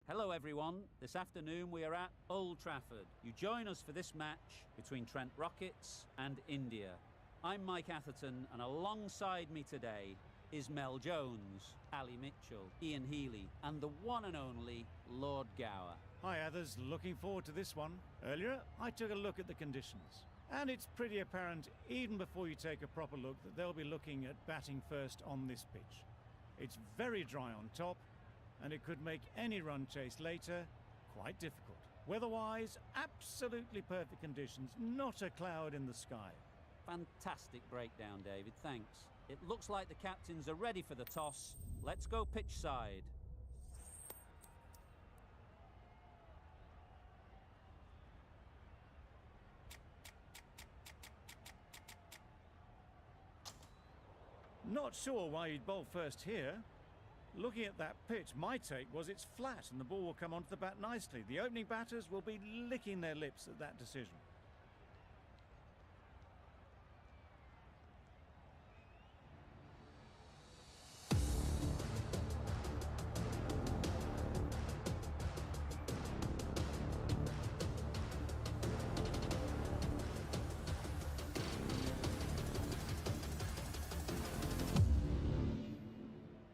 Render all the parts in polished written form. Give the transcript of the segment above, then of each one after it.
Hello everyone, this afternoon we are at Old Trafford. You join us for this match between Trent Rockets and India. I'm Mike Atherton and alongside me today is Mel Jones, Ali Mitchell, Ian Healy and the one and only Lord Gower. Hi Athers, looking forward to this one. Earlier I took a look at the conditions and it's pretty apparent even before you take a proper look that they'll be looking at batting first on this pitch. It's very dry on top and it could make any run chase later quite difficult. Weather-wise, absolutely perfect conditions, not a cloud in the sky. Fantastic breakdown, David, thanks. It looks like the captains are ready for the toss. Let's go pitch side. Not sure why you'd bowl first here. Looking at that pitch, my take was it's flat and the ball will come onto the bat nicely. The opening batters will be licking their lips at that decision.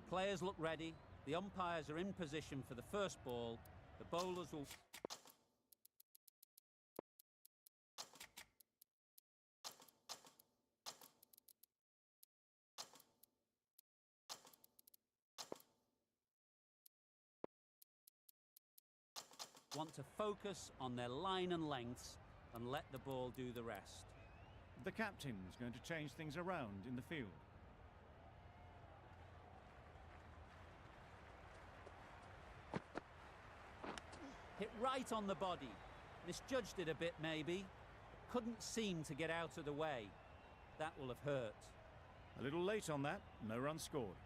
Players look ready, the umpires are in position for the first ball, the bowlers will... want to focus on their line and lengths and let the ball do the rest. The captain's going to change things around in the field. Hit right on the body. Misjudged it a bit maybe. Couldn't seem to get out of the way. That will have hurt. A little late on that, no run scored.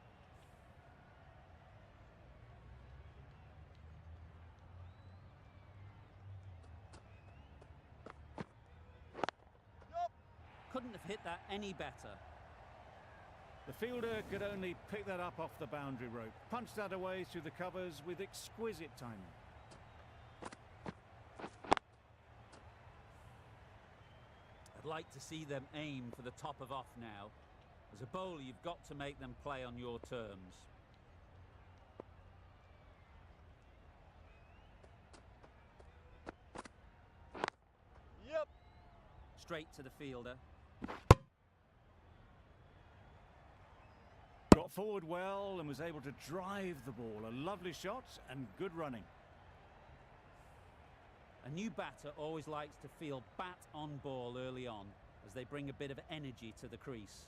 Couldn't have hit that any better. The fielder could only pick that up off the boundary rope. Punched that away through the covers with exquisite timing. I'd like to see them aim for the top of off now. As a bowler, you've got to make them play on your terms. Yep. Straight to the fielder. Got forward well and was able to drive the ball. A lovely shot and good running. A new batter always likes to feel bat on ball early on as they bring a bit of energy to the crease.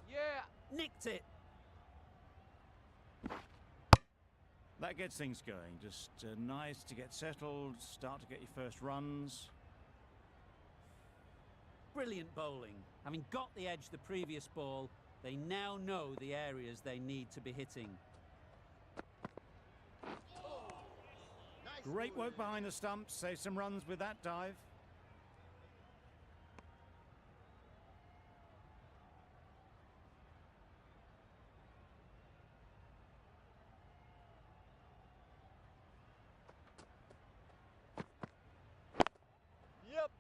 Yeah. Nicked it! That gets things going. Just nice to get settled, start to get your first runs. Brilliant bowling. Having got the edge the previous ball, they now know the areas they need to be hitting. Great work behind the stumps, save some runs with that dive. Yep.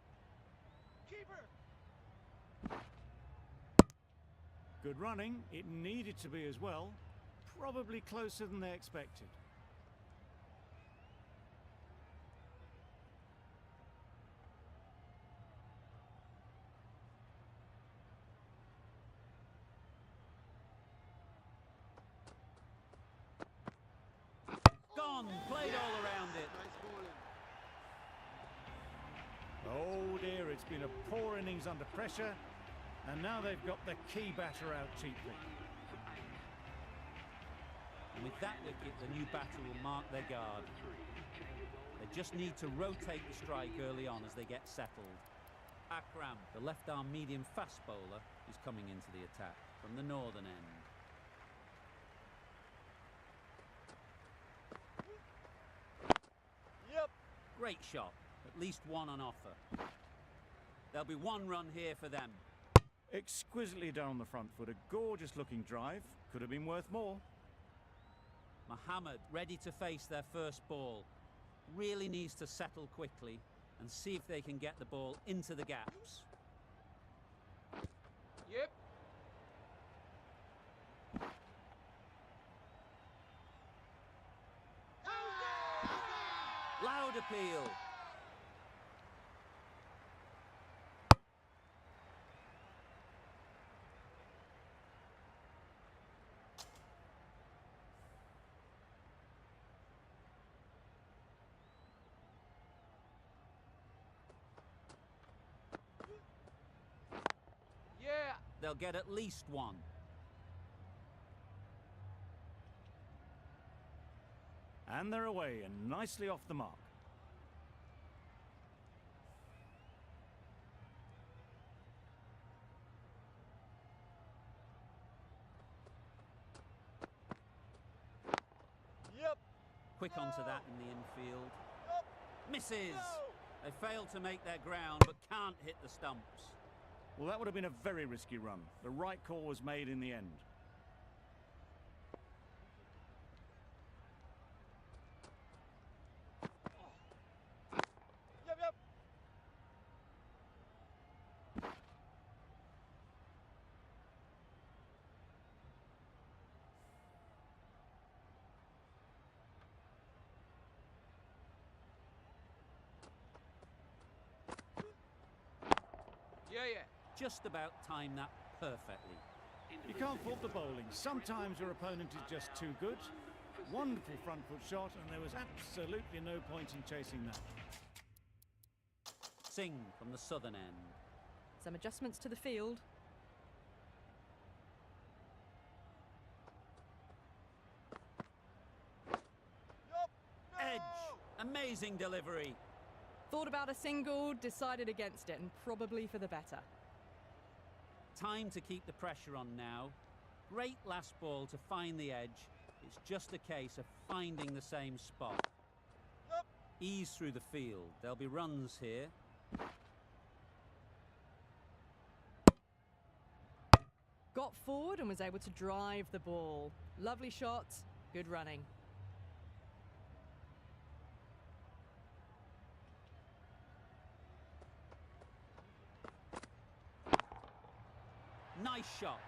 Keeper. Good running, it needed to be as well. Probably closer than they expected. Gone, played all around it. Oh dear, it's been a poor innings under pressure. And now they've got the key batter out cheaply. And with that wicket, the new batter will mark their guard. They just need to rotate the strike early on as they get settled. Akram, the left-arm medium fast bowler, is coming into the attack from the northern end. Yep. Great shot, at least one on offer. There'll be one run here for them. Exquisitely done on the front foot. A gorgeous looking drive. Could have been worth more. Mohammed ready to face their first ball. Really needs to settle quickly and see if they can get the ball into the gaps. Yep. Loud appeal. Yeah. They'll get at least one. And they're away and nicely off the mark. Yep. Quick onto that in the infield. Yep. Misses. No. They failed to make their ground but can't hit the stumps. Well, that would have been a very risky run. The right call was made in the end. Yep, yep. Yeah, yeah. Just about timed that perfectly. You can't fault the bowling. Sometimes your opponent is just too good. Wonderful front foot shot, and there was absolutely no point in chasing that. Singh from the southern end. Some adjustments to the field. Yup. No. Edge. Amazing delivery. Thought about a single, decided against it, and probably for the better. Time to keep the pressure on now. Great last ball to find the edge. It's just a case of finding the same spot. Yup. Ease through the field. There'll be runs here. Got forward and was able to drive the ball. Lovely shot, good running. Nice shot.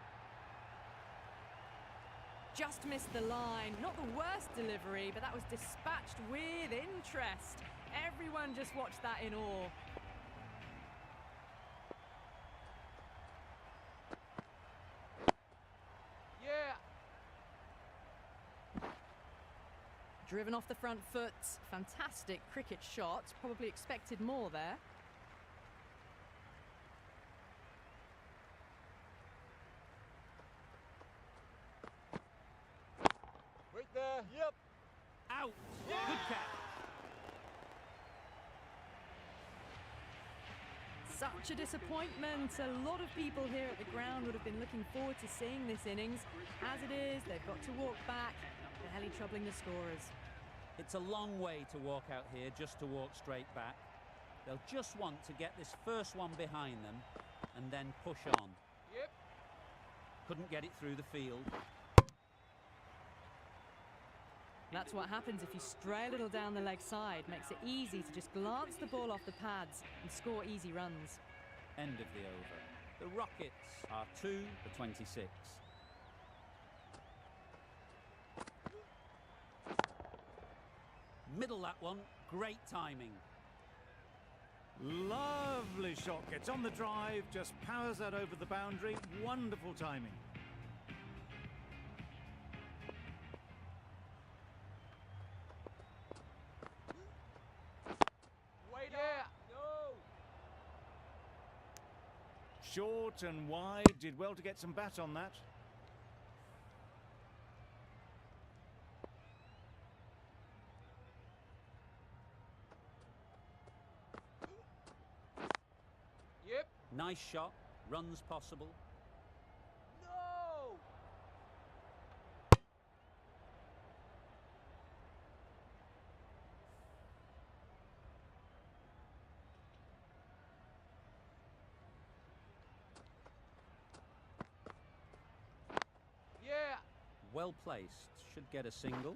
Just missed the line. Not the worst delivery, but that was dispatched with interest. Everyone just watched that in awe. Yeah. Driven off the front foot. Fantastic cricket shot. Probably expected more there. Wait there. Yep. Out. Yeah. Good catch. Such a disappointment. A lot of people here at the ground would have been looking forward to seeing this innings. As it is, they've got to walk back, barely troubling the scorers. It's a long way to walk out here just to walk straight back. They'll just want to get this first one behind them and then push on. Yep. Couldn't get it through the field. That's what happens if you stray a little down the leg side. Makes it easy to just glance the ball off the pads and score easy runs. End of the over. The Rockets are 2 for 26. Middle that one. Great timing. Lovely shot. Gets on the drive, just powers that over the boundary. Wonderful timing. Wait up. No. Short and wide. Did well to get some bat on that. Yep. Nice shot. Runs possible. No. Well placed. Should get a single.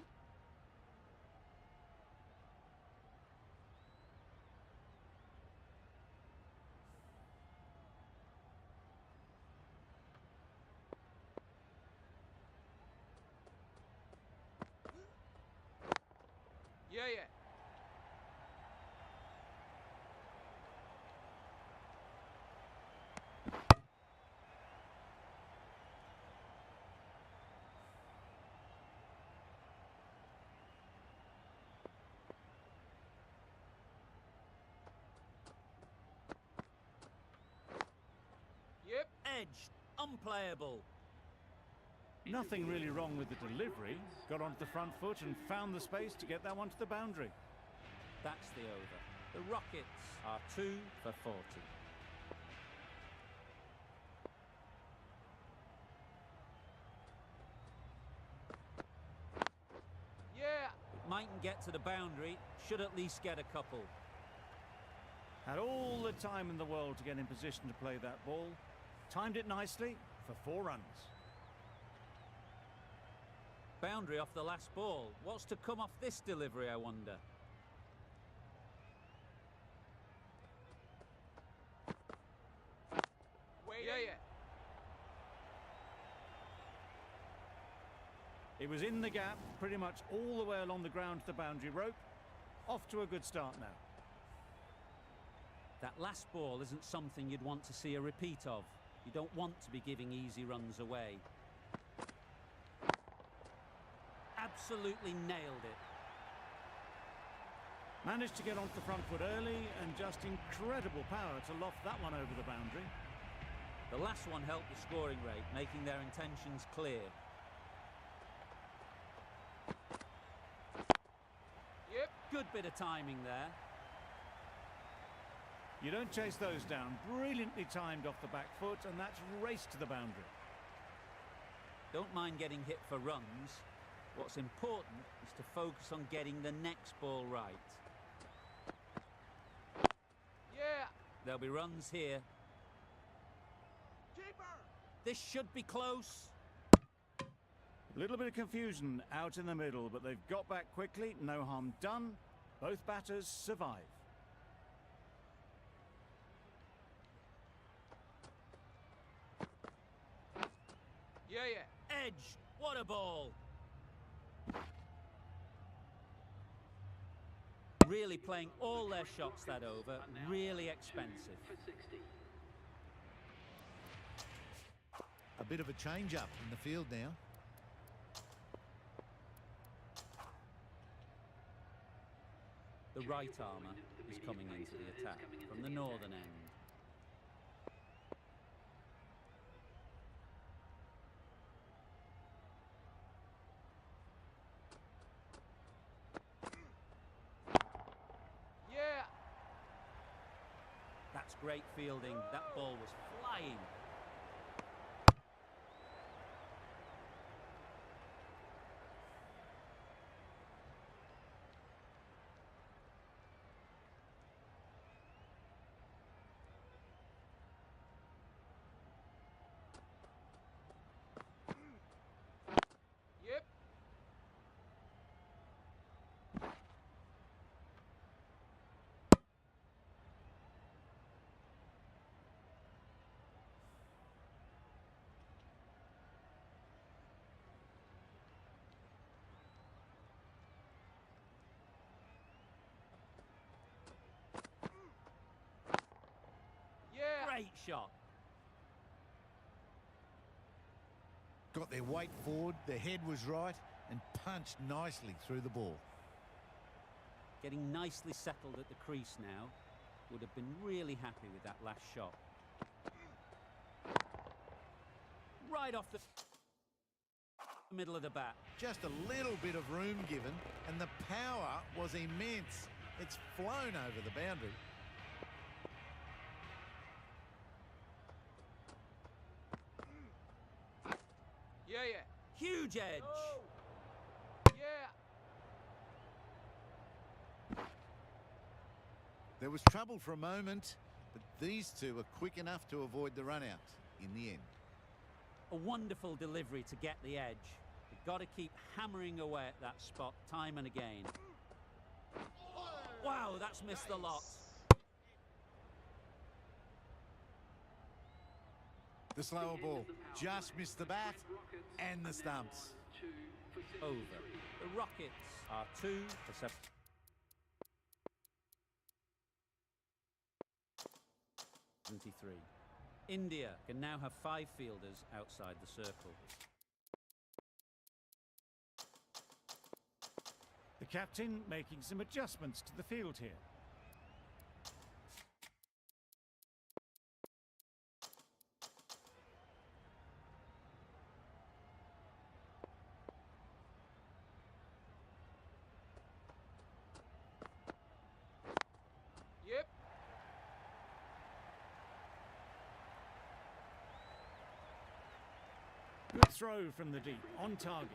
Yeah, yeah. Yep. Edged. Unplayable. Nothing really wrong with the delivery. Got onto the front foot and found the space to get that one to the boundary. That's the over. The Rockets are 2 for 40. Yeah. It mightn't get to the boundary. Should at least get a couple. Had all the time in the world to get in position to play that ball. Timed it nicely for 4 runs. Boundary off the last ball. What's to come off this delivery, I wonder? Wait. Yeah, yeah. It was in the gap, pretty much all the way along the ground to the boundary rope. Off to a good start now. That last ball isn't something you'd want to see a repeat of. You don't want to be giving easy runs away. Absolutely nailed it. Managed to get onto the front foot early and just incredible power to loft that one over the boundary. The last one helped the scoring rate, making their intentions clear. Yep. Good bit of timing there. You don't chase those down. Brilliantly timed off the back foot, and that's raced to the boundary. Don't mind getting hit for runs. What's important is to focus on getting the next ball right. Yeah. There'll be runs here. Keeper. This should be close. A little bit of confusion out in the middle, but they've got back quickly. No harm done. Both batters survive. Yeah, yeah. Edge. What a ball. Really playing all their shots that over. Really expensive. A bit of a change-up in the field now. The right armour is coming into the attack from the northern end. Yeah. That's great fielding. That ball was flying. Yep. Yeah. Great shot. Got their weight forward, their head was right, and punched nicely through the ball. Getting nicely settled at the crease now. Would have been really happy with that last shot. Right off the middle of the bat. Just a little bit of room given, and the power was immense. It's flown over the boundary. Yeah, yeah. Huge edge. Oh. Yeah. There was trouble for a moment, but these two were quick enough to avoid the run out in the end. A wonderful delivery to get the edge. The Got to keep hammering away at that spot time and again. Wow, that's missed the lot. The slower ball just missed the bat and the stumps. Over. The Rockets are 2 for 7. India can now have 5 fielders outside the circle. The captain making some adjustments to the field here. Yep. Good throw from the deep, on target.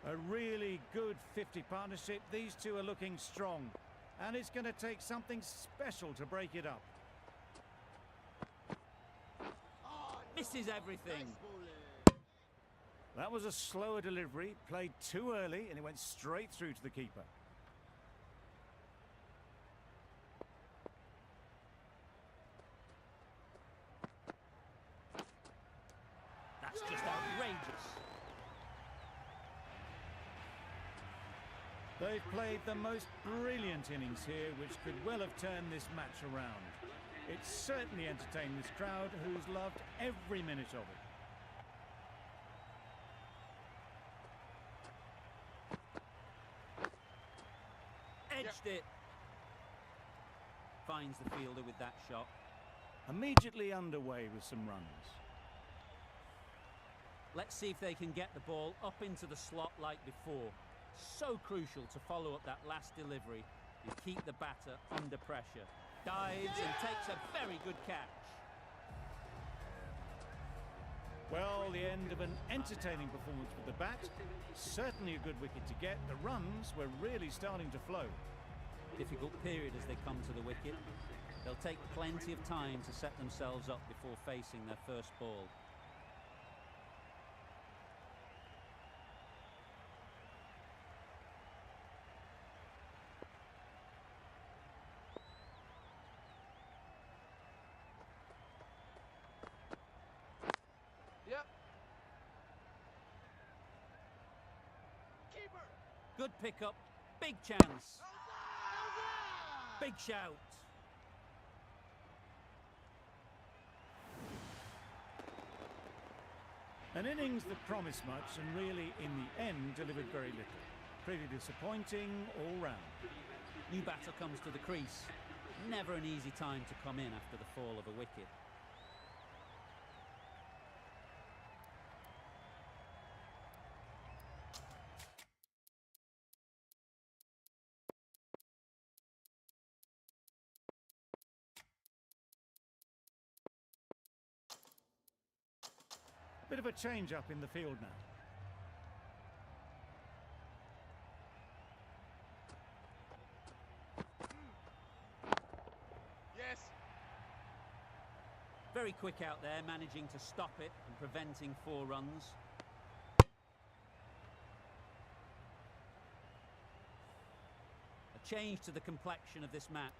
A really good 50 partnership. These two are looking strong, and it's going to take something special to break it up. Misses everything. That was a slower delivery, played too early, and it went straight through to the keeper. That's just outrageous. They've played the most brilliant innings here, which could well have turned this match around. It certainly entertained this crowd, who's loved every minute of it. Edged it. Finds the fielder with that shot. Immediately underway with some runs. Let's see if they can get the ball up into the slot like before. So crucial to follow up that last delivery and keep the batter under pressure. Dives and takes a very good catch. Well, the end of an entertaining performance with the bat. Certainly a good wicket to get. The runs were really starting to flow. Difficult period as they come to the wicket. They'll take plenty of time to set themselves up before facing their first ball. Yep. Good pickup, big chance. Big shout. An innings that promised much and really, in the end, delivered very little. Pretty disappointing all round. New batter comes to the crease. Never an easy time to come in after the fall of a wicket. Bit of a change-up in the field now. Yes. Very quick out there, managing to stop it and preventing 4 runs. A change to the complexion of this match.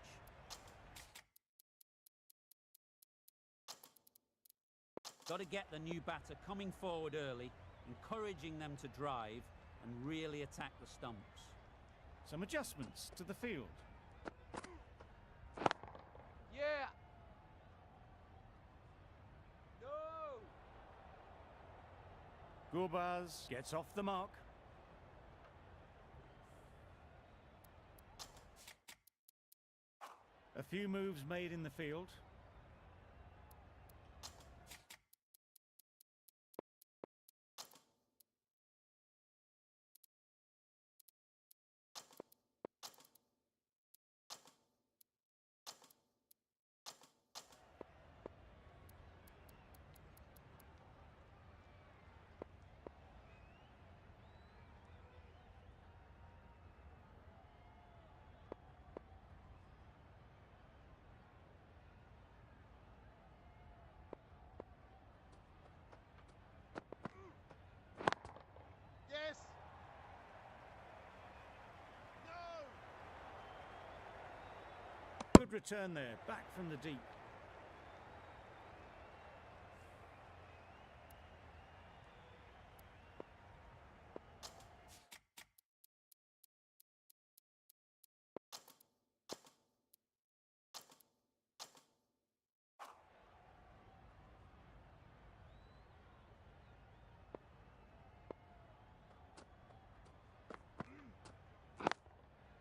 Got to get the new batter coming forward early, encouraging them to drive and really attack the stumps. Some adjustments to the field. Yeah. No. Gurbaz gets off the mark. A few moves made in the field. Good return there, back from the deep.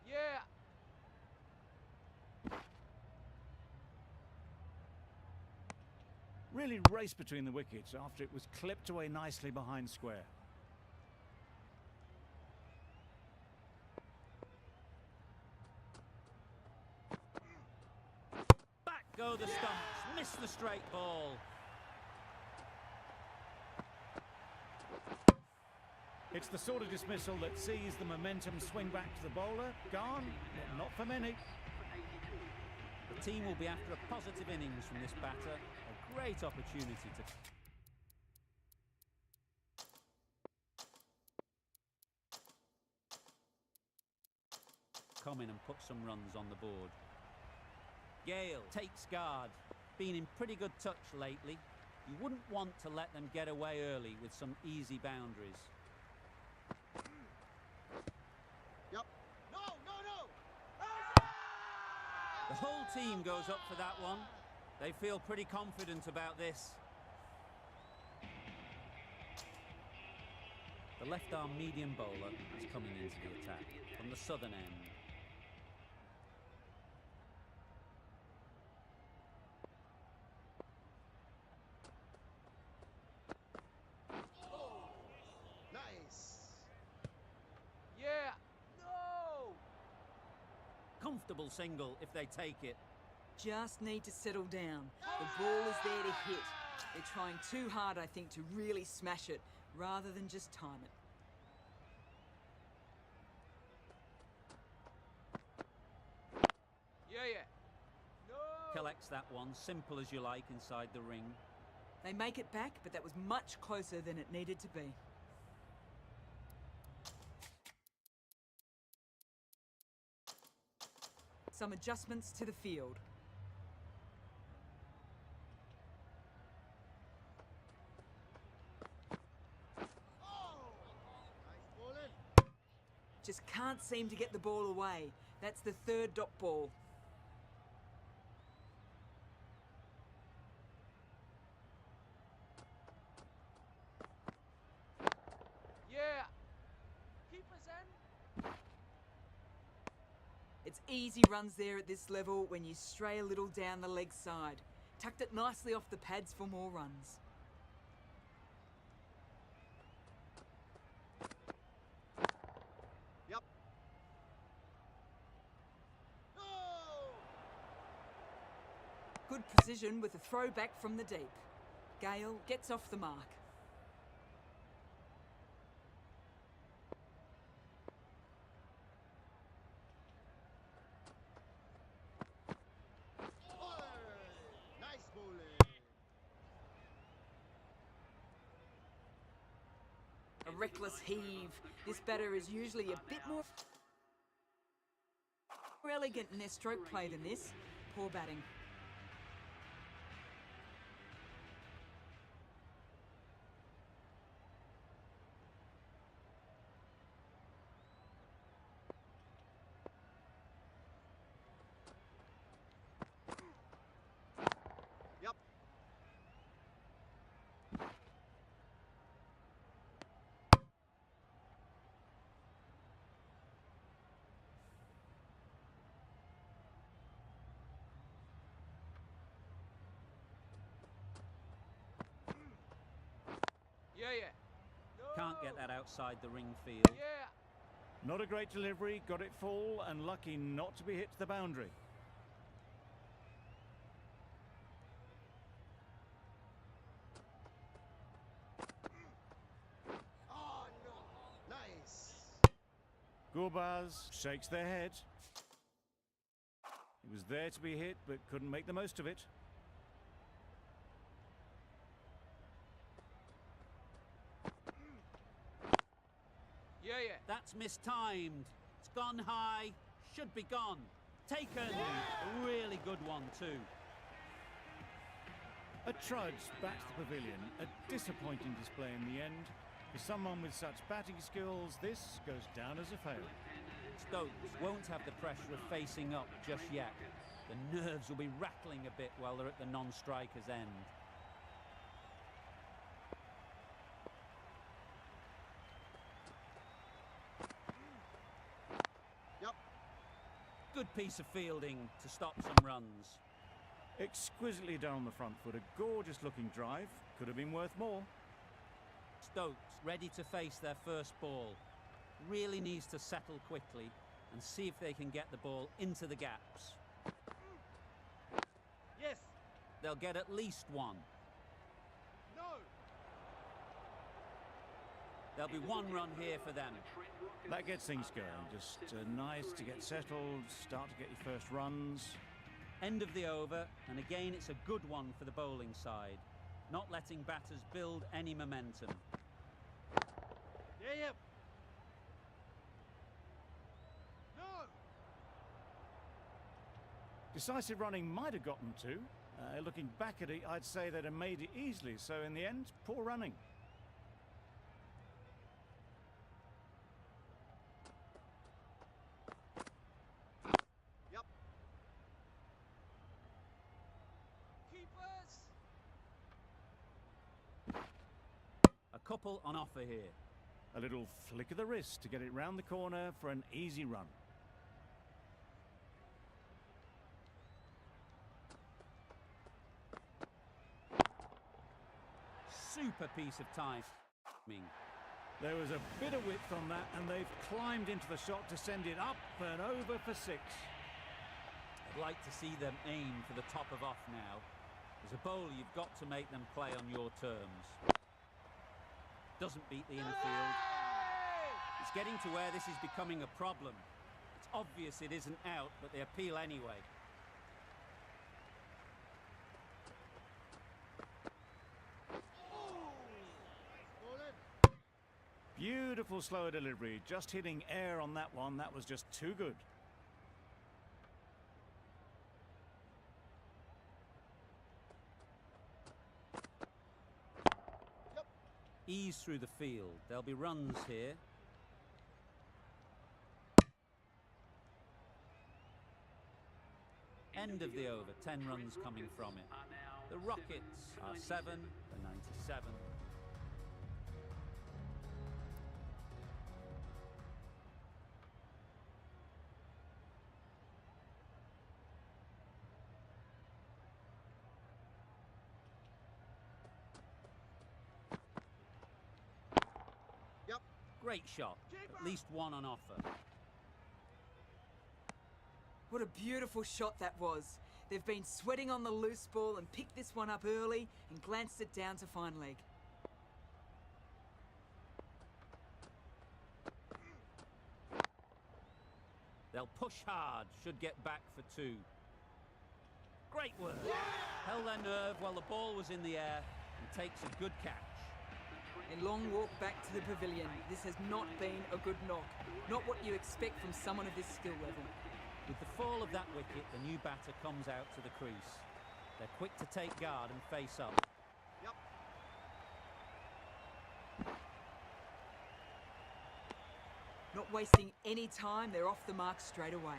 Yeah. Really raced between the wickets after it was clipped away nicely behind square. Back go the stumps, miss the straight ball. It's the sort of dismissal that sees the momentum swing back to the bowler. Gone, but not for many. The team will be after a positive innings from this batter. A great opportunity to... come in and put some runs on the board. Gale takes guard. Been in pretty good touch lately. You wouldn't want to let them get away early with some easy boundaries. Yep. No, no, no. The whole team goes up for that one. They feel pretty confident about this. The left-arm medium bowler is coming into the attack from the southern end. Nice. Yeah. No. Comfortable single if they take it. Just need to settle down. The ball is there to hit. They're trying too hard, I think, to really smash it, rather than just time it. Yeah, yeah. No. Collects that one, simple as you like, inside the ring. They make it back, but that was much closer than it needed to be. Some adjustments to the field. Just can't seem to get the ball away. That's the third dot ball. Yeah. Keep us in. It's easy runs there at this level when you stray a little down the leg side. Tucked it nicely off the pads for more runs. Yep. No. Good precision with a throw back from the deep. Gale gets off the mark. Nice bowling. A reckless heave. This batter is usually a bit more elegant in their stroke play than this. Poor batting. Yep. Yeah, yeah. No. Can't get that outside the ring field. Yeah. Not a great delivery, got it full and lucky not to be hit to the boundary. Oh, no. Nice. Gurbaz shakes their head. He was there to be hit but couldn't make the most of it. Yeah, yeah. That's mistimed. It's gone high. Should be gone. Taken! A really good one too. A trudge back to the pavilion, a disappointing display in the end. For someone with such batting skills, this goes down as a fail. Stokes won't have the pressure of facing up just yet. The nerves will be rattling a bit while they're at the non-striker's end. Yep. Good piece of fielding to stop some runs. Exquisitely done on the front foot, a gorgeous looking drive. Could have been worth more. Stokes ready to face their first ball. Really needs to settle quickly and see if they can get the ball into the gaps. Yes. They'll get at least one. No. There'll be one run here for them. That gets things going. Just nice to get settled, start to get your first runs. End of the over, and again it's a good one for the bowling side. Not letting batters build any momentum. Yeah. No. Decisive running might have gotten two. Looking back at it, I'd say they'd have made it easily. So in the end, poor running. Yep. Keepers. A couple on offer here. A little flick of the wrist to get it round the corner for an easy run. Super piece of timing. There was a bit of width on that, and they've climbed into the shot to send it up and over for six. I'd like to see them aim for the top of off now. As a bowler, you've got to make them play on your terms. Doesn't beat the infield. It's getting to where this is becoming a problem. It's obvious it isn't out, but they appeal anyway. Beautiful slow delivery, just hitting air on that one. That was just too good. Ease through the field. There'll be runs here. End of the over, 10 runs coming from it. The Rockets are 7 for 97. Yep. Great shot, at least one on offer. What a beautiful shot that was. They've been sweating on the loose ball and picked this one up early and glanced it down to fine leg. They'll push hard, should get back for two. Great work. Held their nerve while the ball was in the air and takes a good catch. A long walk back to the pavilion. This has not been a good knock. Not what you expect from someone of this skill level. With the fall of that wicket, the new batter comes out to the crease. They're quick to take guard and face up. Yep. Not wasting any time, they're off the mark straight away.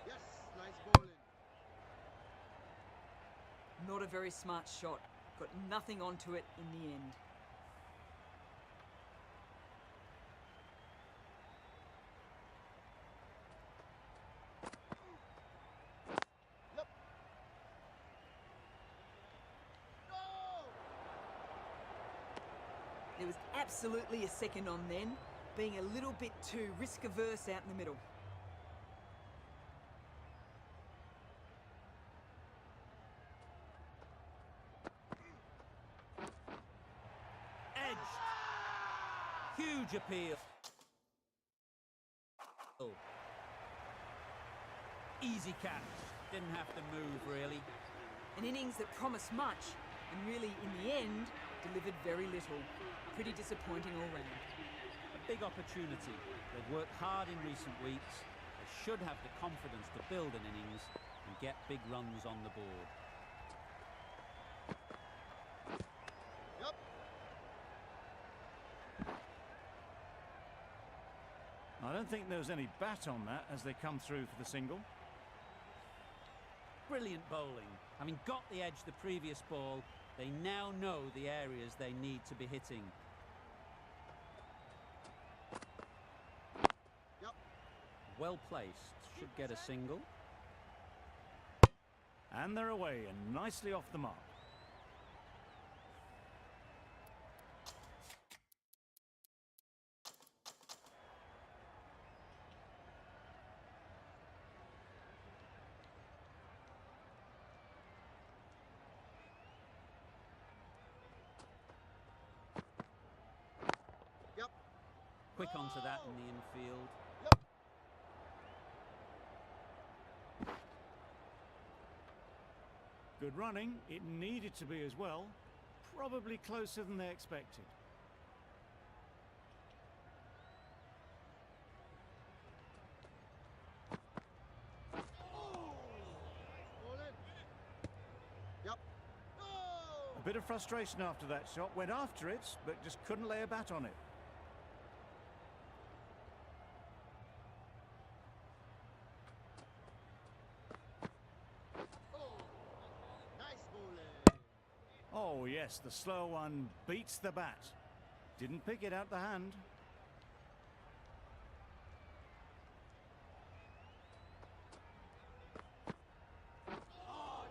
Yes, nice bowling. Not a very smart shot. Got nothing onto it in the end. Yep. No! There was absolutely a second on then, being a little bit too risk-averse out in the middle. Huge appeal. Oh. Easy catch. Didn't have to move, really. An innings that promised much, and really, in the end, delivered very little. Pretty disappointing all round. A big opportunity. They've worked hard in recent weeks. They should have the confidence to build an innings and get big runs on the board. Yep. I don't think there was any bat on that as they come through for the single. Brilliant bowling. Having got the edge the previous ball, they now know the areas they need to be hitting. Yep. Well placed. Should get a single. And they're away and nicely off the mark. Yep. Quick onto that in the infield. Yep. Good running. It needed to be as well. Probably closer than they expected. Bowling. Yep. A bit of frustration after that shot. Went after it, but just couldn't lay a bat on it. Nice bowling. Oh yes, the slow one beats the bat. Didn't pick it out the hand.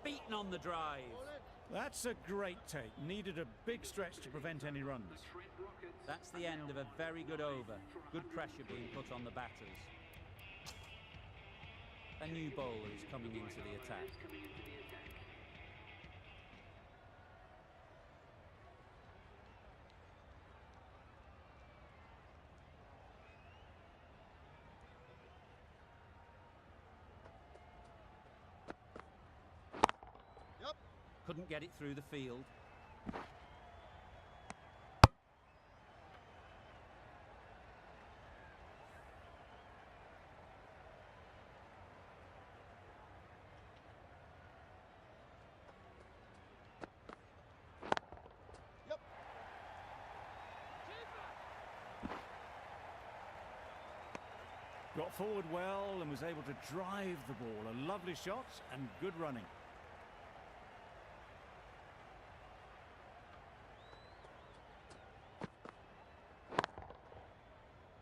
Beaten on the drive. Bowling. That's a great take. Needed a big stretch to prevent any runs. That's the end of a very good over. Good pressure being put on the batters. A new bowler is coming into the attack. Yep. Couldn't get it through the field. Yep. Got forward well and was able to drive the ball. A lovely shot and good running.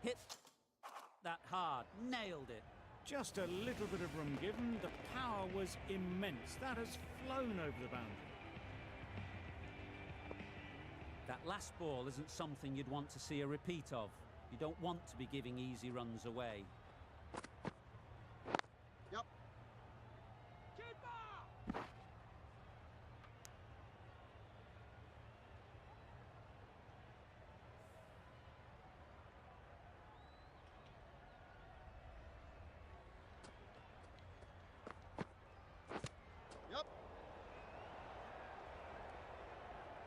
Hit that hard. Nailed it. Just a little bit of room given. The power was immense. That has flown over the boundary. That last ball isn't something you'd want to see a repeat of. You don't want to be giving easy runs away. Yep. Yep.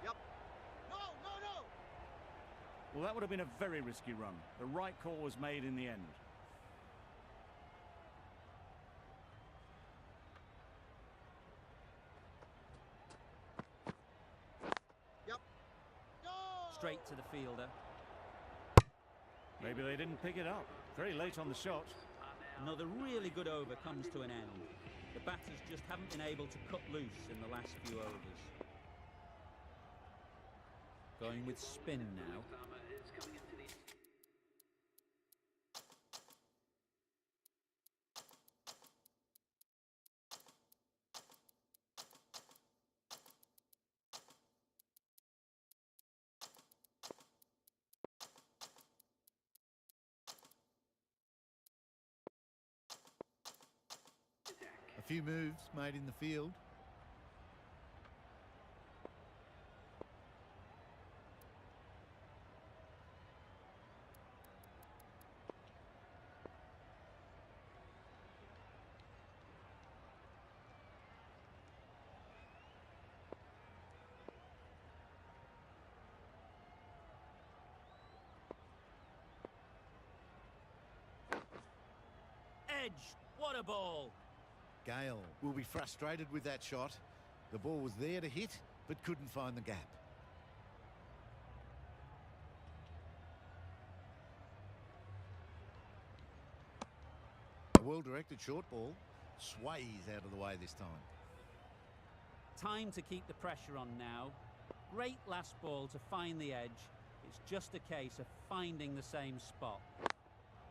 Yep. No, no, no. Well, that would have been a very risky run. The right call was made in the end. Yep. No. Straight to the fielder. Maybe they didn't pick it up. Very late on the shot. Another really good over comes to an end. The batters just haven't been able to cut loose in the last few overs. Going with spin now. A few moves made in the field. edge. What a ball. Gale will be frustrated with that shot. The ball was there to hit, but couldn't find the gap. A well-directed short ball sways out of the way this time. Time to keep the pressure on now. Great last ball to find the edge. It's just a case of finding the same spot.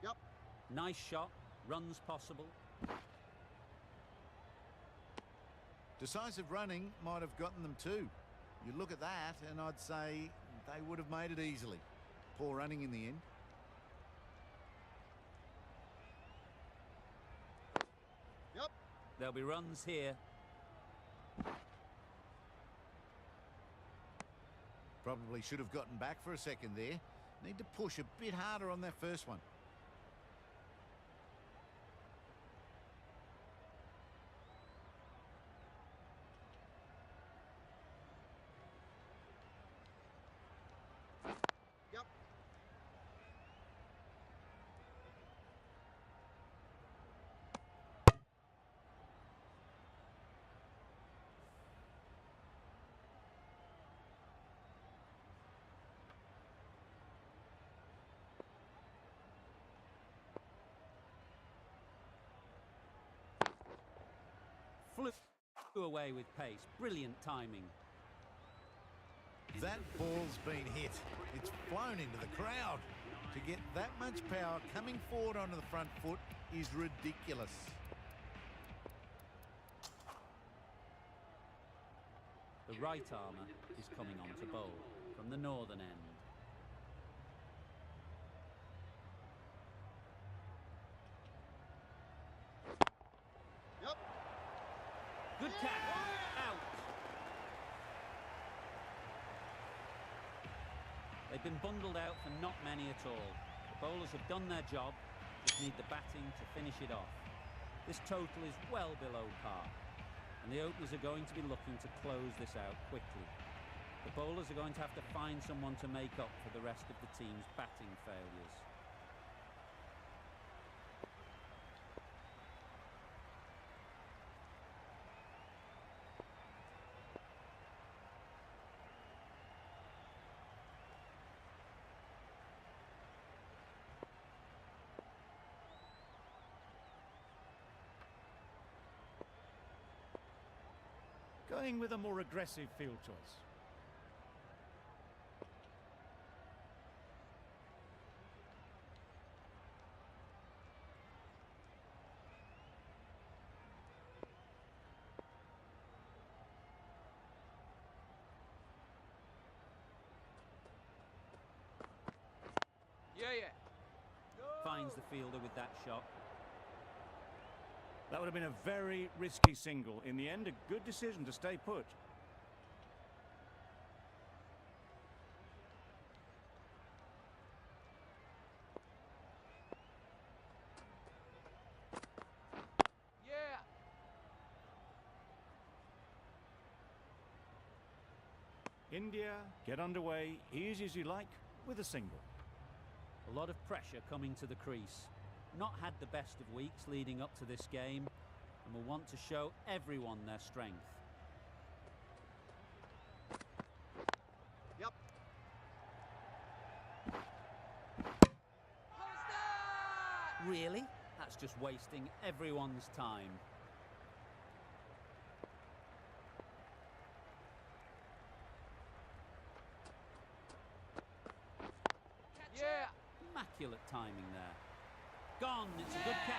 Yep. Nice shot. Runs possible. Decisive running might have gotten them too. You look at that and I'd say they would have made it easily. Poor running in the end. Yep. There'll be runs here. Probably should have gotten back for a second there. Need to push a bit harder on that first one. Yep. Flew away with pace. Brilliant timing. That ball's been hit. It's flown into the crowd. To get that much power coming forward onto the front foot is ridiculous. The right armour is coming on to bowl from the northern end. Yep. Good catch. Out. They've been bundled out for not many at all. The bowlers have done their job, just need the batting to finish it off. This total is well below par, and the openers are going to be looking to close this out quickly. The bowlers are going to have to find someone to make up for the rest of the team's batting failures. Going with a more aggressive field choice. Yeah. Finds the fielder with that shot. That would have been a very risky single. In the end, a good decision to stay put. Yeah. India get underway easy as you like with a single. A lot of pressure coming to the crease. Not had the best of weeks leading up to this game, and will want to show everyone their strength. Yep. Really? That's just wasting everyone's time. Yeah. Immaculate timing there. Gone, it's a good catch.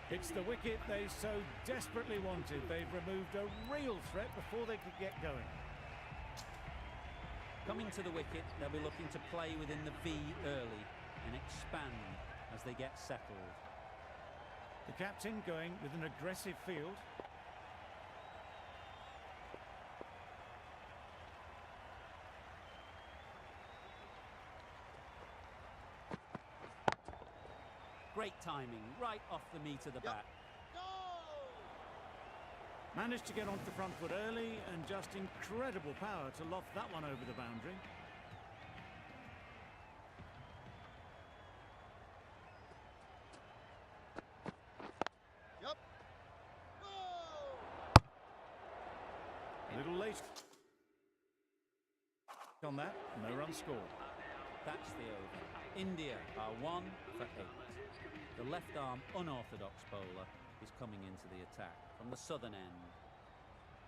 It's the wicket they so desperately wanted. They've removed a real threat before they could get going. Coming to the wicket, they'll be looking to play within the V early and expand as they get settled. The captain going with an aggressive field. Great timing, right off the meat of the bat. Go. Managed to get onto the front foot early and just incredible power to loft that one over the boundary. It's on that, no run scored. That's the over. India are 1 for 8. The left-arm unorthodox bowler is coming into the attack from the southern end.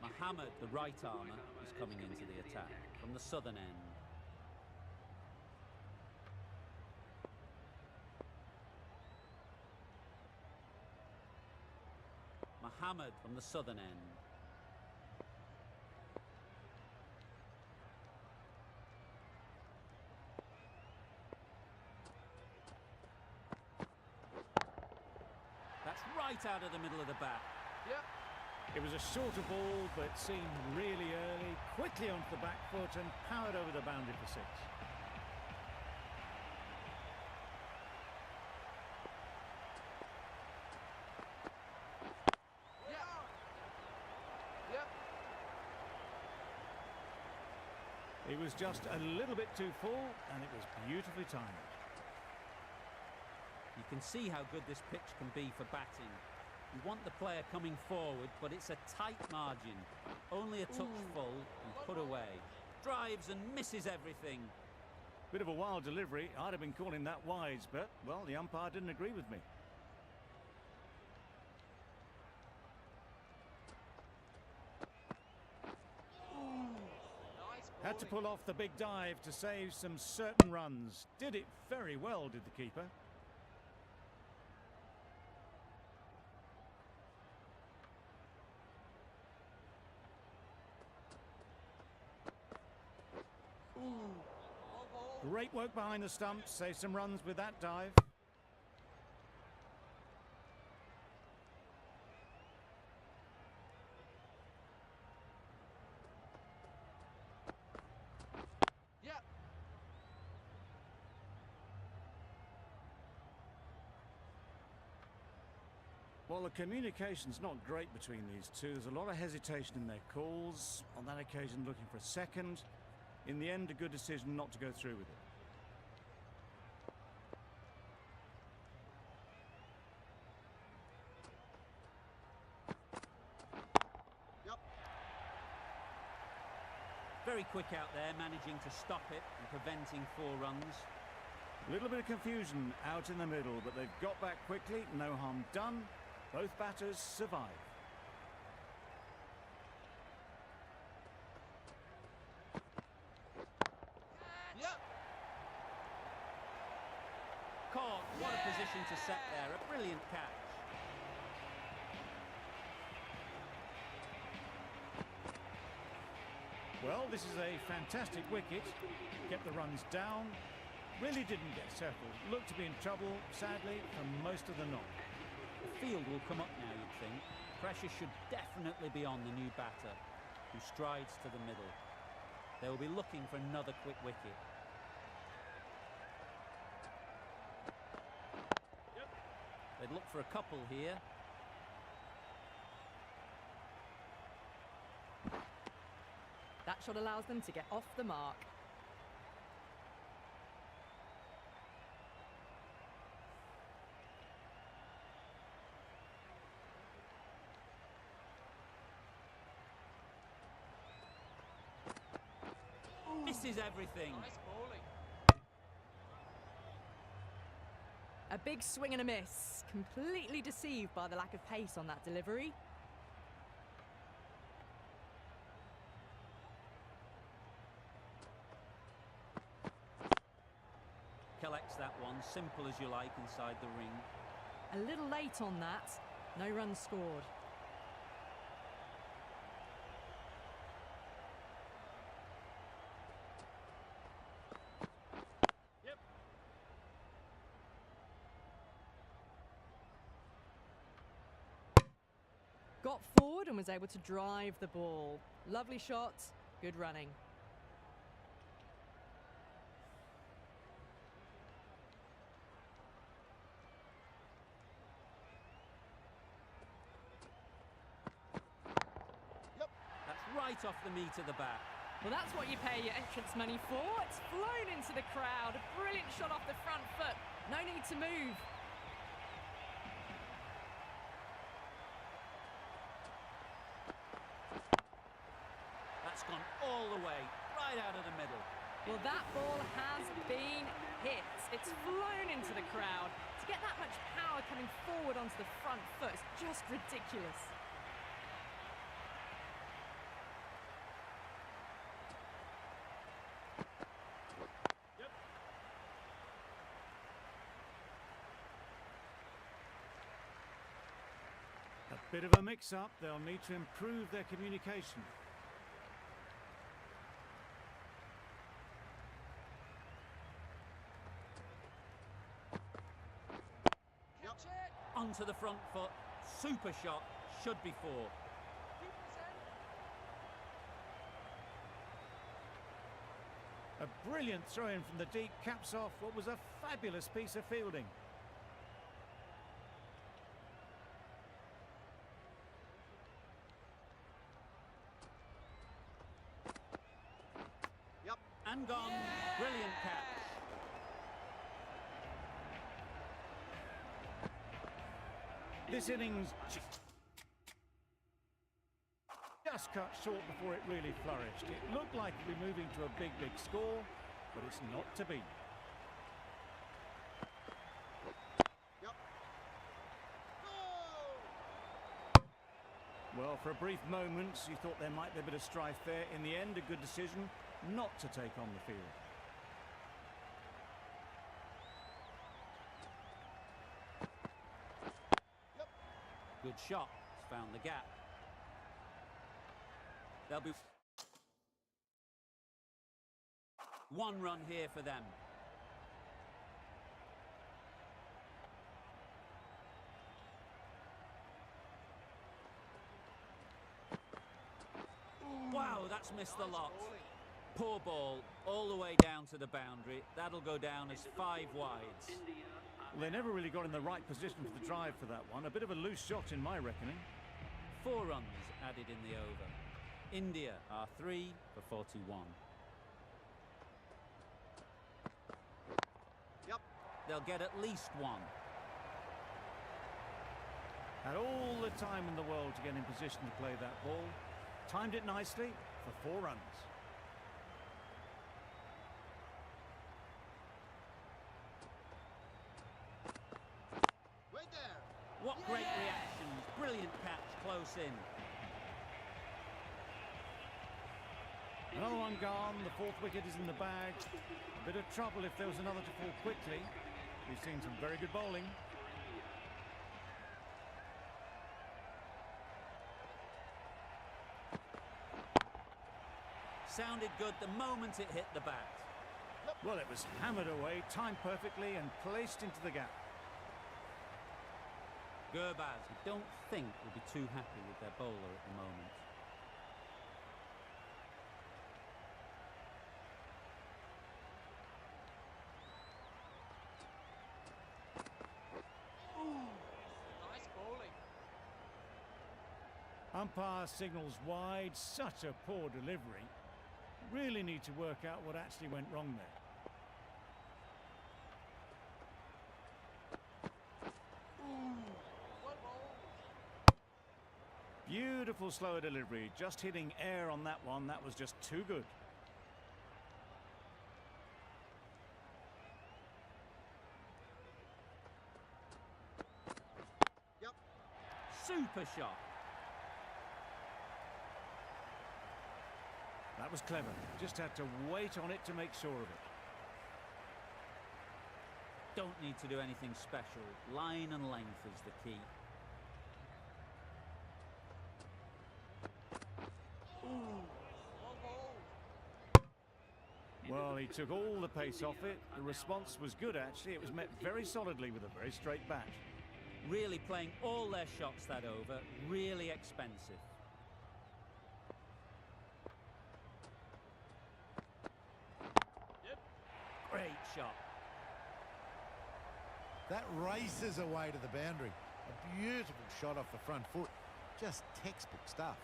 Mohammed, the right-armer, is coming into the attack from the southern end. Mohammed from the southern end. That's right out of the middle of the bat. Yep. It was a shorter ball, but seemed really early, quickly onto the back foot and powered over the boundary for 6. Yep. It was just a little bit too full, and it was beautifully timed. You can see how good this pitch can be for batting. You want the player coming forward, but it's a tight margin. Only a touch full and put away. Drives and misses everything. Bit of a wild delivery. I'd have been calling that wise, but, well, the umpire didn't agree with me. Had to pull off the big dive to save some certain runs. Did it very well, did the keeper. Great work behind the stumps, saved some runs with that dive. Yep. Well, the communication's not great between these two. There's a lot of hesitation in their calls. On that occasion, looking for a second. In the end, a good decision not to go through with it. Yep. Very quick out there, managing to stop it and preventing 4 runs. A little bit of confusion out in the middle, but they've got back quickly. No harm done. Both batters survive. Yep. Caught. What a position to set there. A brilliant catch. Well, this is a fantastic wicket. Kept the runs down. Really didn't get settled. Looked to be in trouble, sadly, for most of the knock. The field will come up now, you'd think. Pressure should definitely be on the new batter, who strides to the middle. They will be looking for another quick wicket. Yep. They'd look for a couple here. That shot allows them to get off the mark. Misses everything. Nice bowling. A big swing and a miss. Completely deceived by the lack of pace on that delivery. Collects that one, simple as you like, inside the ring. A little late on that. No runs scored. Yep. Got forward and was able to drive the ball. Lovely shot, good running. Right off the meat of the bat. Well, that's what you pay your entrance money for. It's flown into the crowd. A brilliant shot off the front foot. No need to move. That's all the way, right out of the middle. Well, that ball has been hit. It's flown into the crowd. To get that much power coming forward onto the front foot is just ridiculous. A bit of a mix-up. They'll need to improve their communication. Catch it. Onto the front foot. Super shot. Should be 4. A brilliant throw-in from the deep caps off what was a fabulous piece of fielding. Yep. And gone. Brilliant catch. This innings just cut short before it really flourished. It looked like it would be moving to a big score, but it's not to be. Yep. Go! Well, for a brief moment, you thought there might be a bit of strife there. In the end, a good decision not to take on the field. Good shot. It's found the gap. There'll be 1 run here for them. Wow, that's missed the lot. Poor ball, all the way down to the boundary. That'll go down as 5 wides. Well, they never really got in the right position for the drive for that one. A bit of a loose shot in my reckoning. 4 runs added in the over. India are 3 for 41. Yep. They'll get at least 1. Had all the time in the world to get in position to play that ball. Timed it nicely for 4 runs. Right there. What great reactions. Brilliant catch close in. Another one gone. The 4th wicket is in the bag. A bit of trouble if there was another to fall quickly. We've seen some very good bowling. Sounded good the moment it hit the bat. Well, it was hammered away, timed perfectly and placed into the gap. Gurbaz, I don't think will be too happy with their bowler at the moment. Nice bowling. Umpire signals wide. Such a poor delivery. Really need to work out what actually went wrong there. Well bowled. Beautiful slower delivery. Just hitting air on that one. That was just too good. Yep. Super shot. That was clever. Just had to wait on it to make sure of it. Don't need to do anything special. Line and length is the key. Well bowled. Well, he took all the pace off it. The response was good, actually. It was met very solidly with a very straight bat. Really playing all their shots that over. Really expensive. Yep. Great shot. That races away to the boundary. A beautiful shot off the front foot. Just textbook stuff.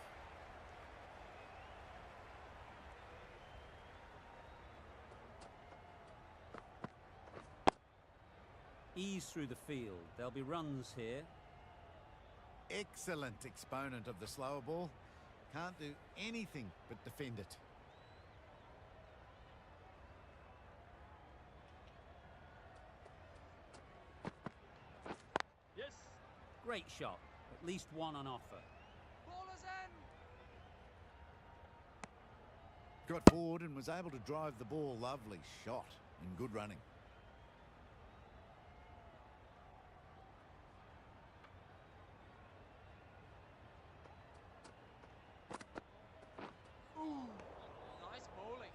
Ease through the field. There'll be runs here. Excellent exponent of the slower ball. Can't do anything but defend it. Great shot. At least one on offer. Ballers end. Got forward and was able to drive the ball. Lovely shot and good running. Nice bowling.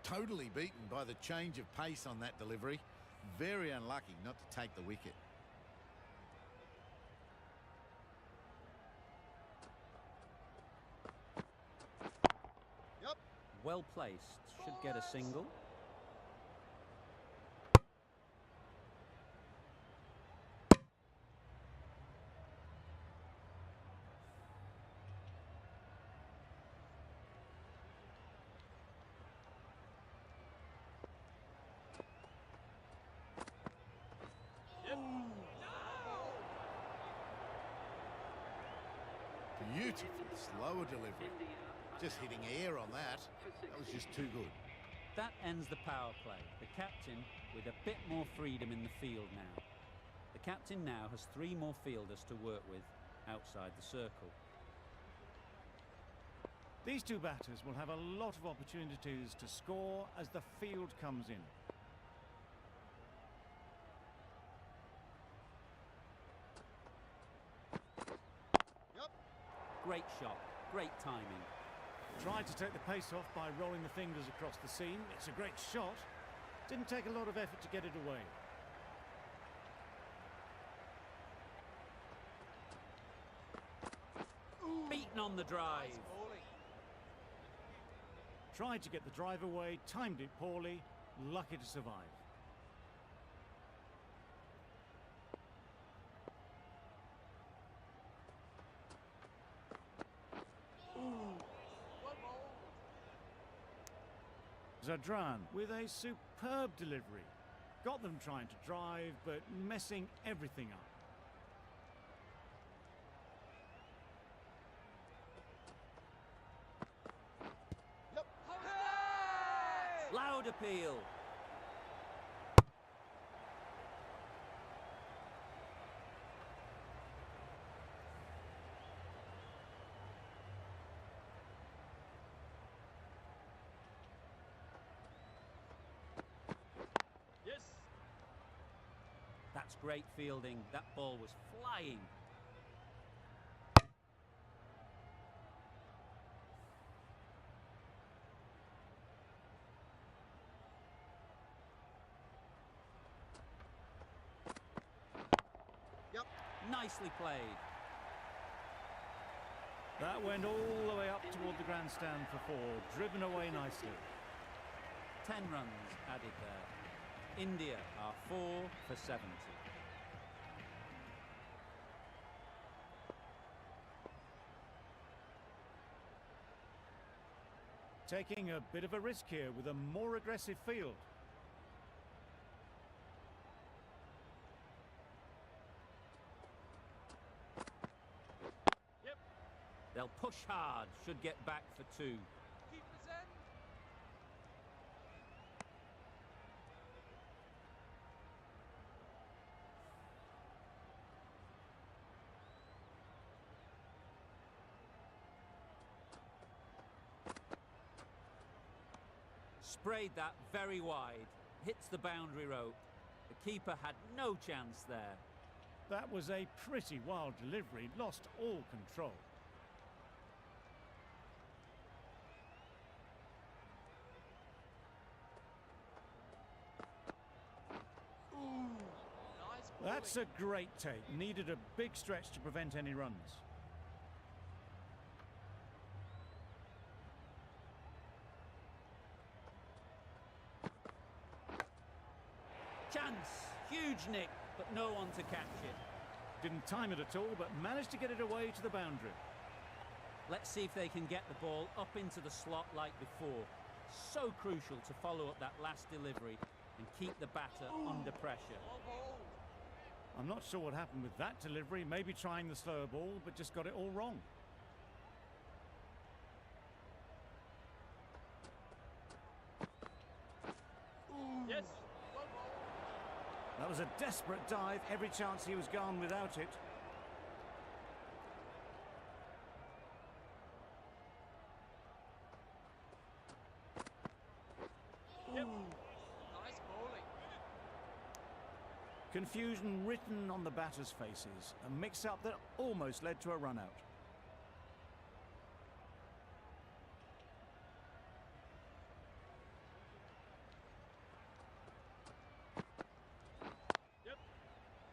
Totally beaten by the change of pace on that delivery. Very unlucky not to take the wicket. Well placed. Should get a single. Yep. Beautiful slower delivery. Just hitting air on that. That was just too good. That ends the power play. The captain with a bit more freedom in the field now. The captain now has 3 more fielders to work with outside the circle. These two batters will have a lot of opportunities to score as the field comes in. Great shot. Great timing. Tried to take the pace off by rolling the fingers across the seam. It's a great shot. Didn't take a lot of effort to get it away. Beaten on the drive. Nice bowling. Tried to get the drive away, timed it poorly, lucky to survive. Well bowled. Zadran with a superb delivery. Got them trying to drive, but messing everything up. Loud appeal. Yes. That's great fielding. That ball was flying. Nicely played. That went all the way up toward the grandstand for 4, driven away nicely. 10 runs added there. India are 4 for 70. Taking a bit of a risk here with a more aggressive field. Yep. They'll push hard, should get back for 2. Keepers end. Sprayed that very wide. Hits the boundary rope. The keeper had no chance there. That was a pretty wild delivery, lost all control. Nice bowling. That's a great take. Needed a big stretch to prevent any runs. Chance! Huge nick, but no one to catch it. Didn't time it at all, but managed to get it away to the boundary. Let's see if they can get the ball up into the slot like before. So crucial to follow up that last delivery and keep the batter under pressure. Well bowled. I'm not sure what happened with that delivery. Maybe trying the slower ball, but just got it all wrong. Yes. Well bowled. That was a desperate dive. Every chance he was gone without it. Yep. Nice bowling. Confusion written on the batters' faces. A mix-up that almost led to a run-out.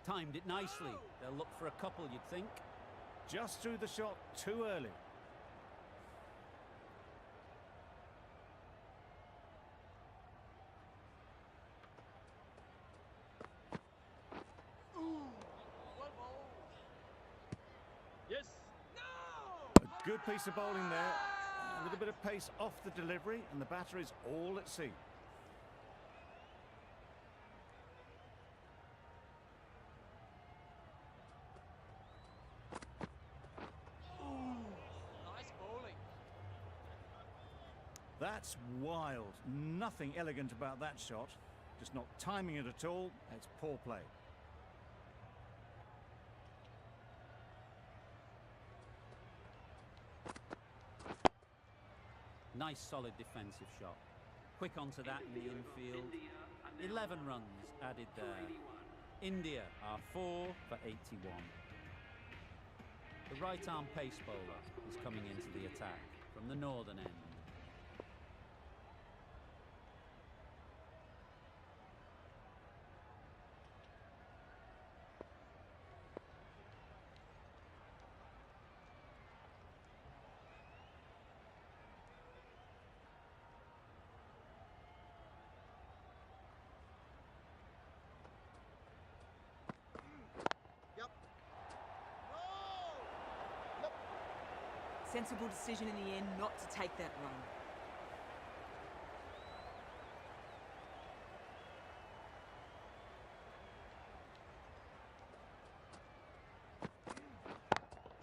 Timed it nicely. They'll look for a couple, you'd think. Just threw the shot too early. Well bowled. Yes. No! A good piece of bowling there. A little bit of pace off the delivery, and the batter is all at sea. Nice bowling. That's wild. Nothing elegant about that shot. Just not timing it at all. It's poor play. Nice solid defensive shot. Quick onto that in the infield. 11 runs added there. India are 4 for 81. The right arm pace bowler is coming into the attack from the northern end. Sensible decision in the end not to take that run.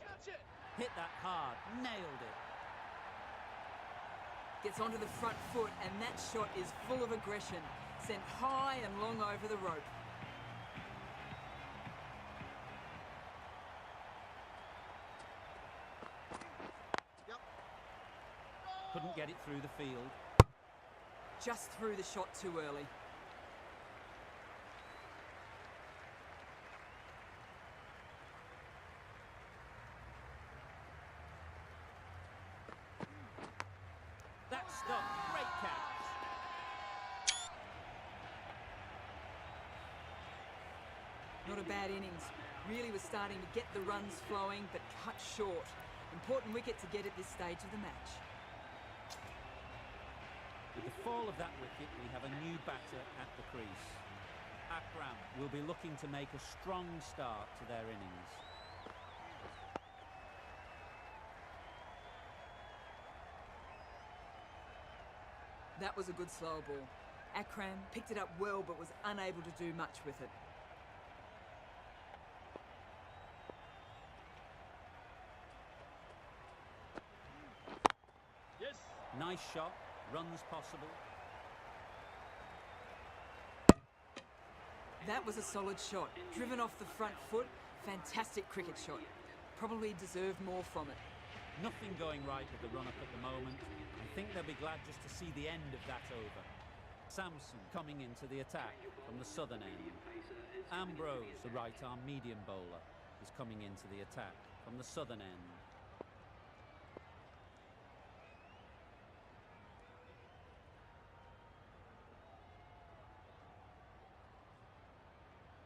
Catch it. Hit that hard, nailed it. Gets onto the front foot, and that shot is full of aggression. Sent high and long over the rope. Couldn't get it through the field. Just threw the shot too early. That's stopped. Great catch. Not a bad innings. Really was starting to get the runs flowing, but cut short. Important wicket to get at this stage of the match. With the fall of that wicket, we have a new batter at the crease. Akram will be looking to make a strong start to their innings. That was a good slow ball. Akram picked it up well, but was unable to do much with it. Yes. Nice shot. Runs possible. That was a solid shot. Driven off the front foot. Fantastic cricket shot. Probably deserved more from it. Nothing going right with the run-up at the moment. I think they'll be glad just to see the end of that over. Samson coming into the attack from the southern end. Ambrose, the right-arm medium bowler, is coming into the attack from the southern end.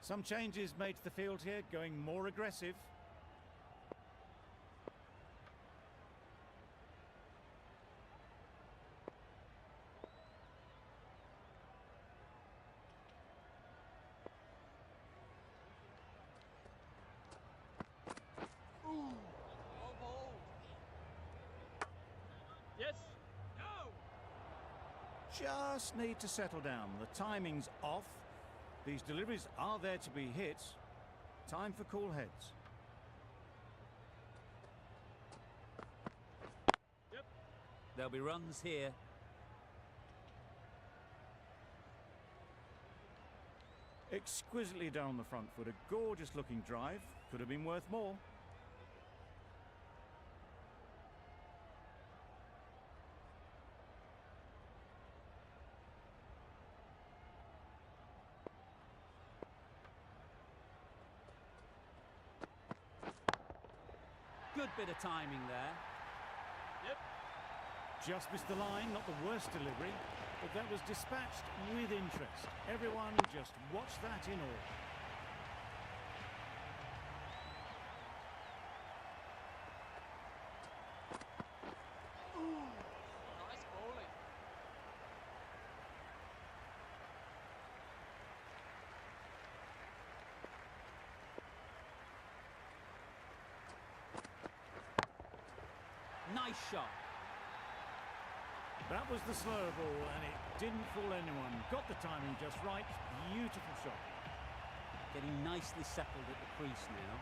Some changes made to the field here, going more aggressive. Well bowled. Yes. No. Just need to settle down. The timing's off. These deliveries are there to be hit. Time for cool heads. Yep. There'll be runs here. Exquisitely done on the front foot. A gorgeous looking drive. Could have been worth more. Good bit of timing there. Yep. Just missed the line, not the worst delivery, but that was dispatched with interest. Everyone just watched that in awe. Nice bowling. Nice shot. That was the slower ball, and it didn't fool anyone. Got the timing just right. Beautiful shot. Getting nicely settled at the crease now.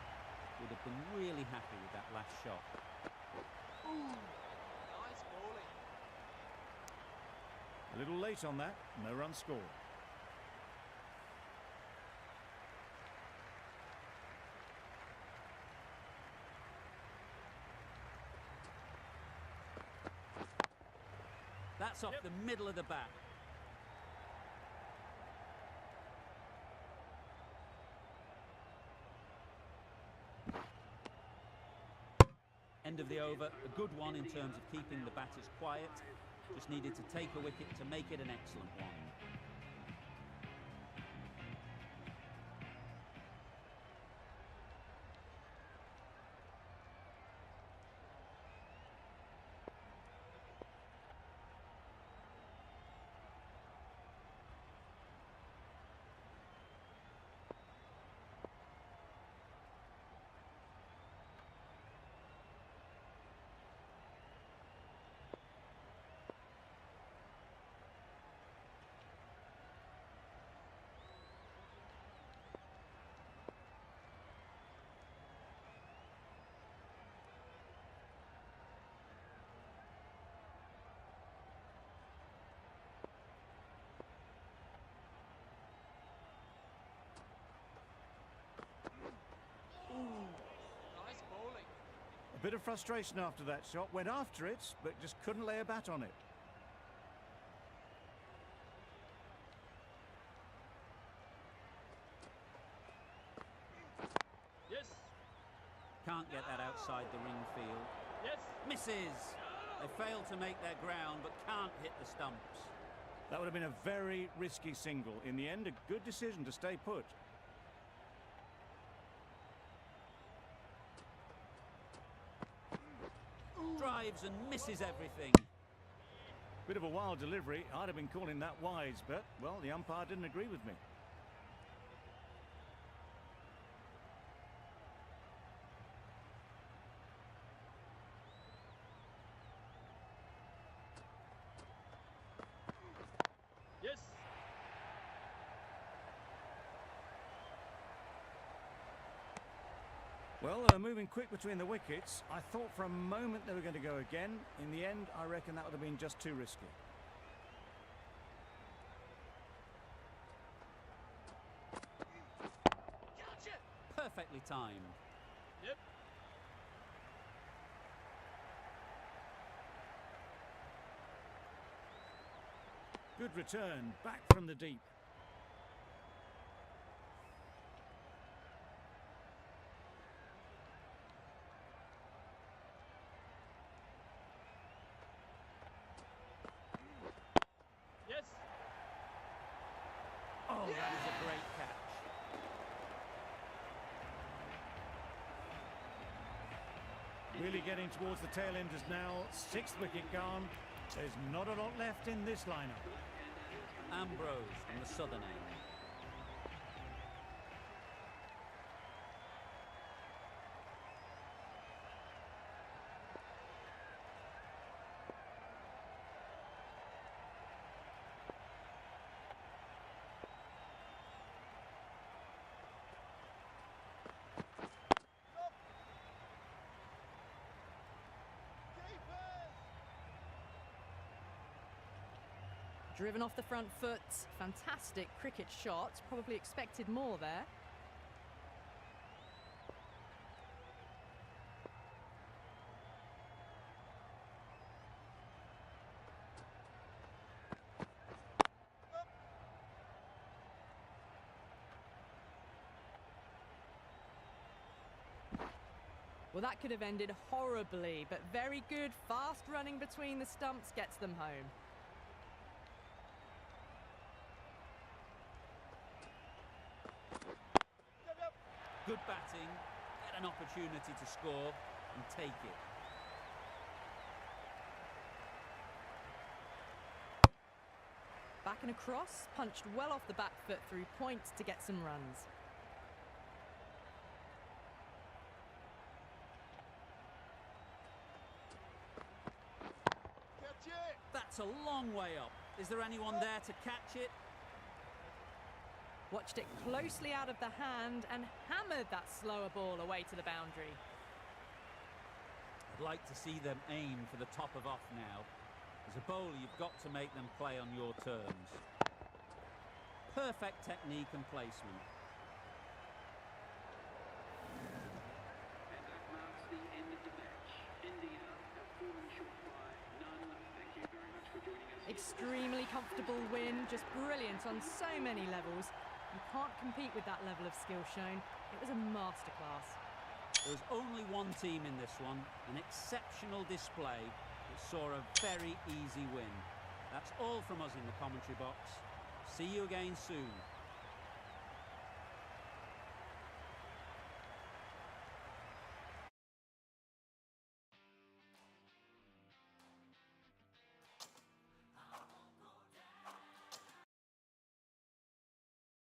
Would have been really happy with that last shot. Nice bowling. A little late on that. No run scored. That's off the middle of the bat. End of the over, a good one in terms of keeping the batters quiet. Just needed to take a wicket to make it an excellent one. Nice bowling. A bit of frustration after that shot. Went after it, but just couldn't lay a bat on it. Yes. Can't get that outside the ring field. Yes. Misses! They fail to make their ground, but can't hit the stumps. That would have been a very risky single. In the end, a good decision to stay put. Drives and misses everything. Bit of a wild delivery. I'd have been calling that wise, but, well, the umpire didn't agree with me. Yes. Well, moving quick between the wickets. I thought for a moment they were going to go again. In the end, I reckon that would have been just too risky. Catch it. Perfectly timed. Yep. Good return, back from the deep. Yes. Oh, that is a great catch. Really getting towards the tail enders now. Sixth wicket gone. There's not a lot left in this lineup. Ambrose from the southern end. Driven off the front foot. Fantastic cricket shot. Probably expected more there. Well, that could have ended horribly, but very good. Fast running between the stumps gets them home. Good batting, get an opportunity to score and take it. Back and across, punched well off the back foot through point to get some runs. That's a long way up. Is there anyone there to catch it? Watched it closely out of the hand and hammered that slower ball away to the boundary. I'd like to see them aim for the top of off now. As a bowler, you've got to make them play on your terms. Perfect technique and placement. And that marks the end of the match. India have fallen short by none. Thank you very much for joining us. Extremely comfortable win, just brilliant on so many levels. You can't compete with that level of skill shown. It was a masterclass. There was only one team in this one, an exceptional display that saw a very easy win. That's all from us in the commentary box. See you again soon.